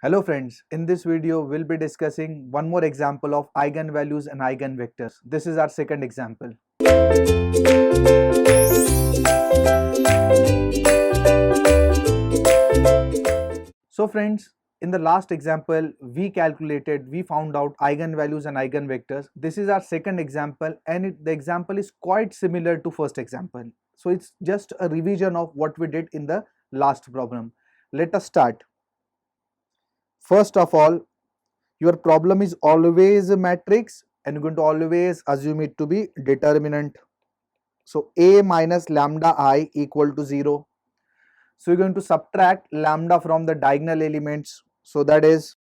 Hello friends, in this video we'll be discussing one more example of eigenvalues and eigenvectors. This is our second example. So friends, in the last example we found out eigenvalues and eigenvectors. This is our second example and the example is quite similar to first example. So it's just a revision of what we did in the last problem. Let us start. First of all, your problem is always a matrix and you're going to always assume it to be determinant. So a minus lambda I equal to 0. So you're going to subtract lambda from the diagonal elements. So that is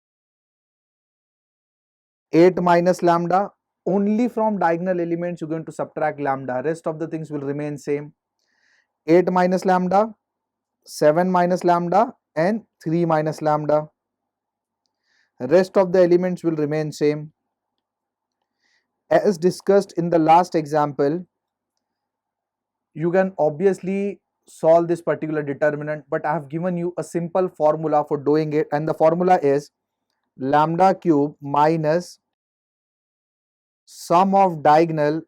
8 minus lambda. Only from diagonal elements you're going to subtract lambda. Rest of the things will remain same. 8 minus lambda, 7 minus lambda and 3 minus lambda. Rest of the elements will remain same. As discussed in the last example, you can obviously solve this particular determinant, but I have given you a simple formula for doing it, and the formula is lambda cube minus sum of diagonal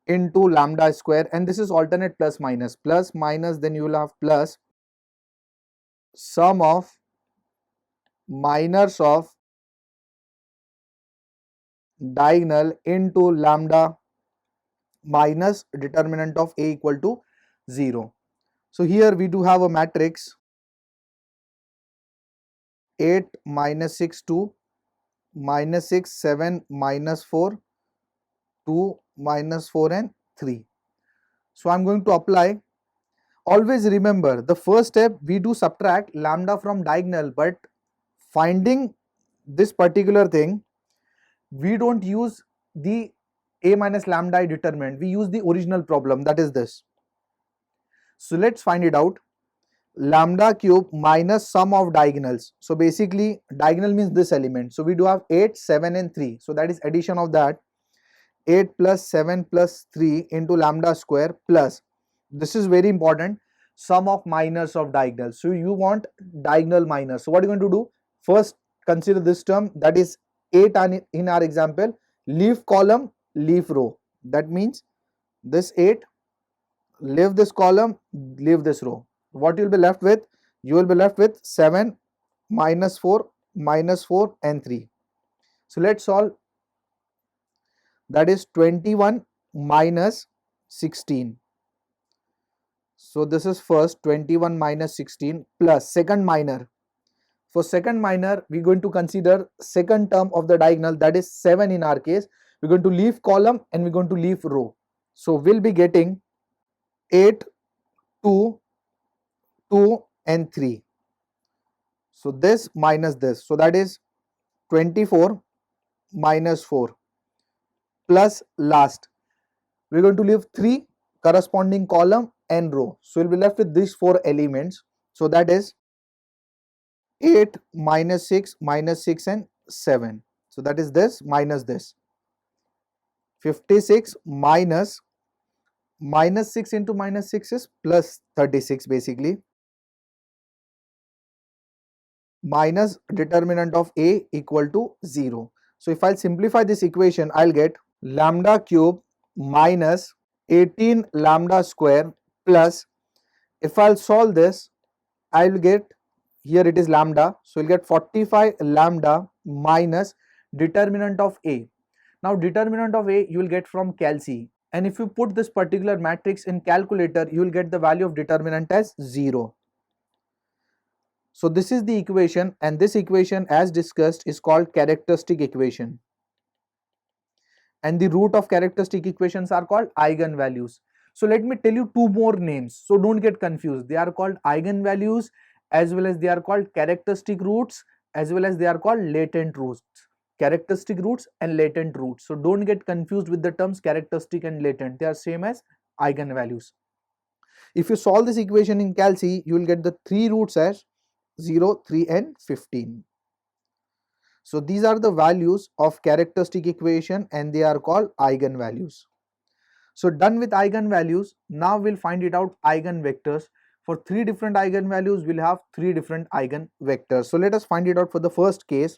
into lambda square, and this is alternate plus minus, then you will have plus sum of minors of diagonal into lambda minus determinant of a equal to 0. So here we do have a matrix 8 minus 6 2 minus 6 7 minus 4 2 minus 4 and 3. So I'm going to apply. Always remember, the first step we do subtract lambda from diagonal, but finding this particular thing we don't use the a minus lambda determinant, we use the original problem, that is this. So let's find it out. Lambda cube minus sum of diagonals. So basically diagonal means this element. So we do have 8, 7 and 3. So that is addition of that. 8 plus 7 plus 3 into lambda square plus, this is very important, sum of minors of diagonals. So you want diagonal minors. So what are you going to do? First consider this term, that is 8 in our example, leave column, leave row. That means this 8, leave this column, leave this row. What you will be left with? You will be left with 7 minus 4 and 3. So let's solve. That is 21 minus 16. So this is first 21 minus 16 plus second minor. For second minor, we're going to consider second term of the diagonal, that is 7 in our case. We're going to leave column and we're going to leave row. So we'll be getting 8, 2, 2 and 3. So this minus this. So that is 24 minus 4 plus last. We're going to leave 3 corresponding column and row. So we'll be left with these 4 elements. So that is 8 minus 6 and 7. So that is this minus this. 56 minus 6 into minus 6 is plus 36 basically. Minus determinant of a equal to 0. So if I'll simplify this equation, I'll get lambda cube minus 18 lambda square plus, if I'll solve this, I'll get, here it is lambda, so you'll get 45 lambda minus determinant of a. Now determinant of a you will get from calci, and if you put this particular matrix in calculator, you will get the value of determinant as 0. So this is the equation, and this equation as discussed is called characteristic equation, and the root of characteristic equations are called eigenvalues. So let me tell you two more names, so don't get confused. They are called eigenvalues as well as they are called characteristic roots, as well as they are called latent roots. Characteristic roots and latent roots. So don't get confused with the terms characteristic and latent. They are same as eigenvalues. If you solve this equation in calci, you will get the 3 roots as 0, 3 and 15. So these are the values of characteristic equation and they are called eigenvalues. So done with eigenvalues, now we'll find it out eigenvectors. For 3 different eigenvalues, we'll have 3 different eigenvectors. So let us find it out for the first case.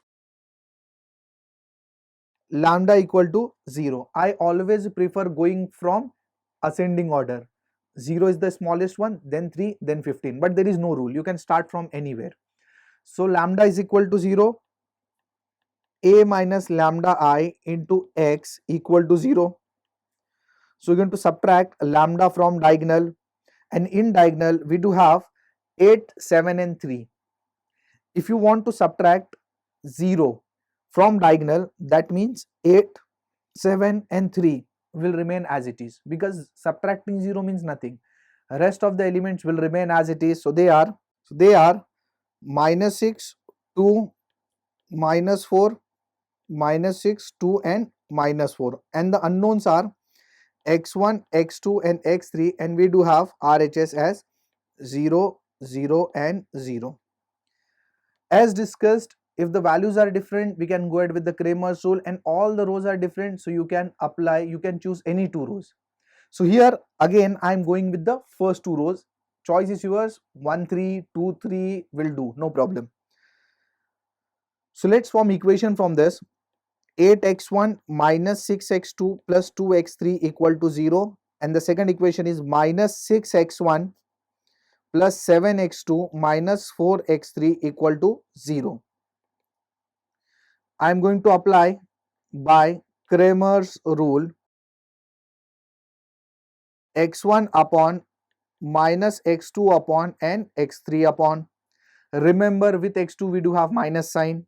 Lambda equal to 0. I always prefer going from ascending order. 0 is the smallest one, then 3, then 15. But there is no rule. You can start from anywhere. So lambda is equal to 0. A minus lambda I into x equal to 0. So we're going to subtract lambda from diagonal, and in diagonal we do have 8, 7 and 3. If you want to subtract 0 from diagonal, that means 8, 7 and 3 will remain as it is, because subtracting 0 means nothing. Rest of the elements will remain as it is. So they are minus 6, 2, minus 4, minus 6, 2 and minus 4, and the unknowns are x1, x2 and x3, and we do have RHS as 0, 0 and 0. As discussed, if the values are different, we can go ahead with the Cramer's rule, and all the rows are different, so you can choose any 2 rows. So here again I am going with the first 2 rows. Choice is yours. 1, 3, 2, 3 will do, no problem. So let's form equation from this. 8x1 minus 6x2 plus 2x3 equal to 0, and the second equation is minus 6x1 plus 7x2 minus 4x3 equal to 0. I am going to apply by Cramer's rule x1 upon minus x2 upon and x3 upon. Remember, with x2 we do have minus sign.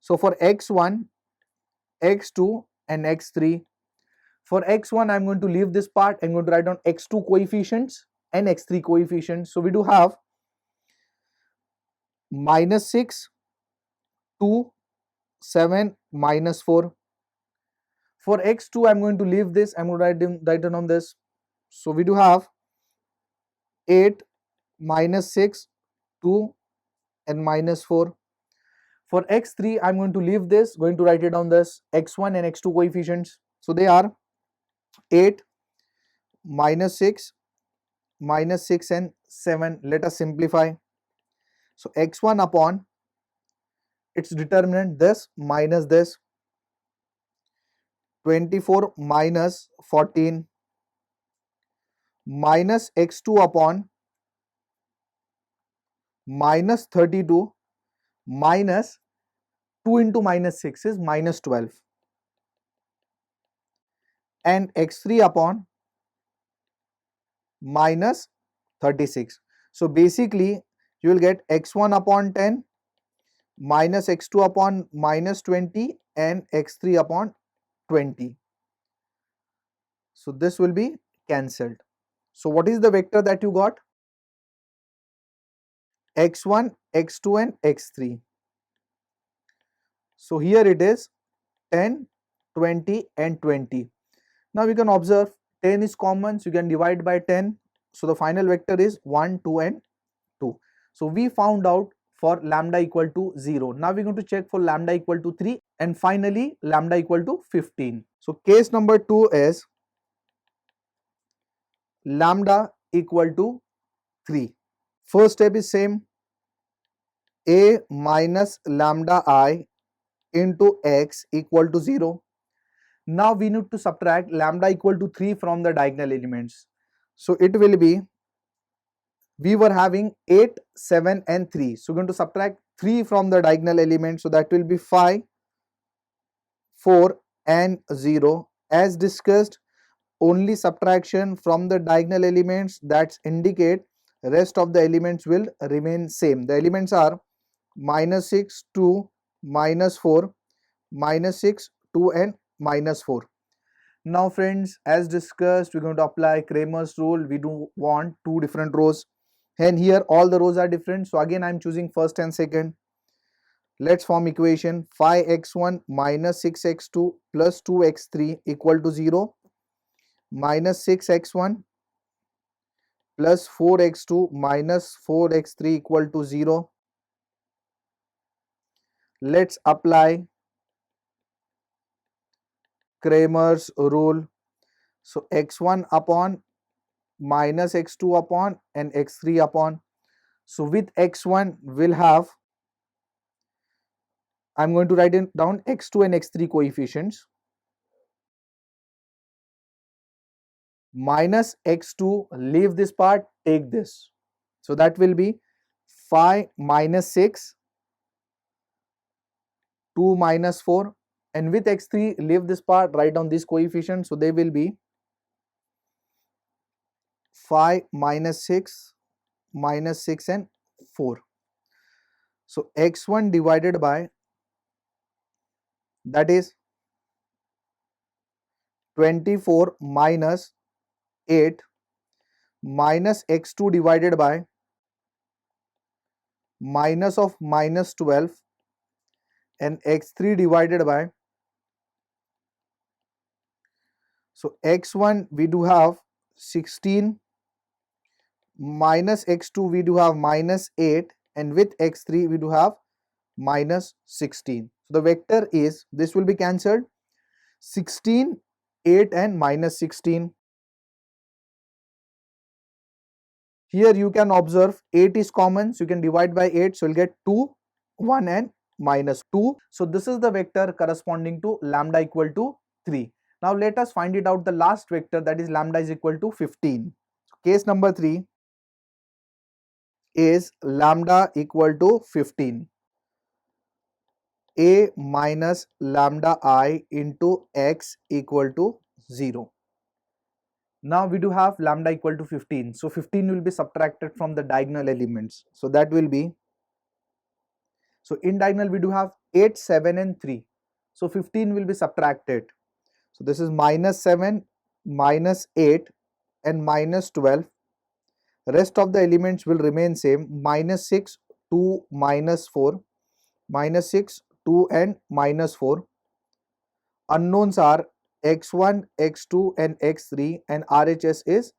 So for x1, x2 and x3, for x1 I am going to leave this part. I am going to write down x2 coefficients and x3 coefficients. So we do have minus 6, 2, 7, minus 4. For x2 I am going to leave this. I am going to write down on this. So we do have 8, minus 6, 2 and minus 4. For x3 I am going to leave this, going to write it down this x1 and x2 coefficients. So they are 8, minus 6, minus 6 and 7. Let us simplify. So x1 upon its determinant, this minus this, 24 minus 14, minus x2 upon minus 32 minus 2 into minus 6 is minus 12, and x3 upon minus 36. So basically you will get x1 upon 10 minus x2 upon minus 20 and x3 upon 20. So this will be cancelled. So what is the vector that you got? x1, x2 and x3. So here it is 10, 20 and 20. Now we can observe 10 is common, so you can divide by 10. So the final vector is 1, 2 and 2. So we found out for lambda equal to 0. Now we are going to check for lambda equal to 3 and finally lambda equal to 15. So case number 2 is lambda equal to 3. First step is same, a minus lambda I into x equal to 0. Now we need to subtract lambda equal to 3 from the diagonal elements. So it will be, we were having 8, 7 and 3. So we're going to subtract 3 from the diagonal elements. So that will be 5, 4 and 0. As discussed, only subtraction from the diagonal elements that indicate rest of the elements will remain same. The elements are minus 6, 2, minus 4, minus 6, 2 and minus 4. Now friends, as discussed, we're going to apply Cramer's rule. We do want 2 different rows, and here all the rows are different. So again I'm choosing first and second. Let's form equation 5x1 minus 6x2 plus 2x3 equal to 0, minus 6x1 plus 4x2 minus 4x3 equal to 0. Let's apply Cramer's rule. So x1 upon minus x2 upon and x3 upon. So with x1 we'll have, I'm going to write it down, x2 and x3 coefficients, minus x2, leave this part, take this. So that will be 5 minus 6, 2 minus 4, and with x3 leave this part, write down these coefficients. So they will be 5 minus 6 and 4. So x1 divided by, that is 24 minus 8, minus x2 divided by minus of minus 12, and x3 divided by, so x1 we do have 16, minus x2 we do have minus 8, and with x3 we do have minus 16. So the vector is, this will be cancelled, 16, 8 and minus 16. Here you can observe 8 is common, so you can divide by 8, so you'll get 2, 1 and minus 2. So this is the vector corresponding to lambda equal to 3. Now let us find it out, the last vector, that is lambda is equal to 15. So case number 3 is lambda equal to 15. A minus lambda I into x equal to 0. Now we do have lambda equal to 15. So 15 will be subtracted from the diagonal elements. So that will be, so in diagonal we do have 8, 7 and 3. So 15 will be subtracted. So this is minus 7, minus 8 and minus 12. Rest of the elements will remain same, minus 6, 2, minus 4, minus 6, 2 and minus 4. Unknowns are x1, x2 and x3, and RHS is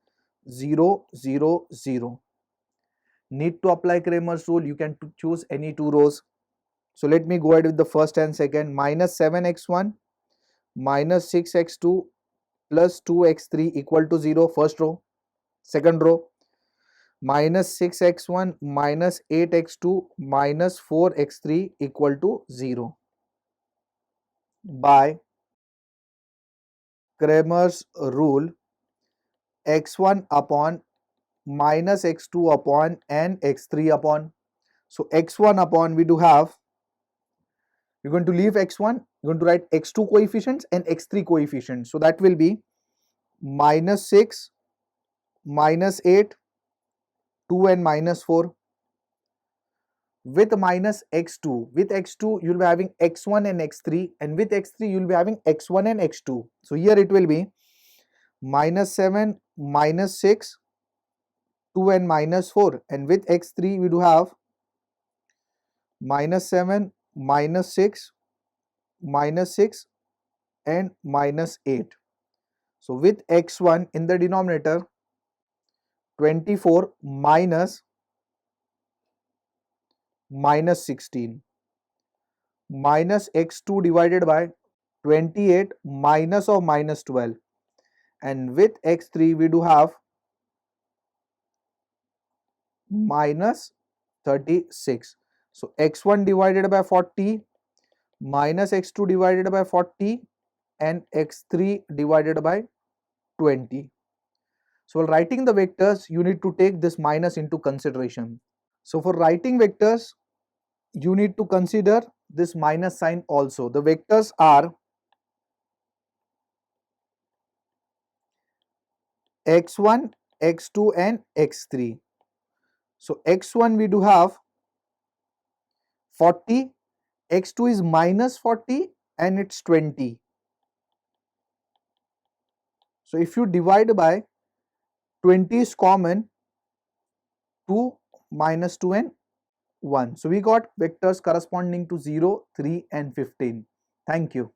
0, 0, 0. Need to apply Cramer's rule, you can choose any two rows. So let me go ahead with the first and second. Minus 7x1 minus 6x2 plus 2x3 equal to 0, first row. Second row, minus 6x1 minus 8x2 minus 4x3 equal to 0 by Cramer's rule, x1 upon minus x2 upon and x3 upon. So x1 upon, we do have, you're going to leave x1, you're going to write x2 coefficients and x3 coefficients. So that will be minus 6, minus 8, 2 and minus 4. With minus x2, with x2 you will be having x1 and x3, and with x3 you will be having x1 and x2. So here it will be minus 7, minus 6, 2 and minus 4, and with x3 we do have minus 7, minus 6, minus 6 and minus 8. So with x1 in the denominator, 24 minus 16, minus x2 divided by 28 minus of minus 12, and with x3 we do have minus 36. So x1 divided by 40 minus x2 divided by 40 and x3 divided by 20. So while writing the vectors, you need to take this minus into consideration. So for writing vectors, you need to consider this minus sign also. The vectors are x1, x2 and x3. So x1 we do have 40, x2 is minus 40 and it's 20. So if you divide by 20 is common, 2, minus 2 and 1. So we got vectors corresponding to 0, 3 and 15. Thank you.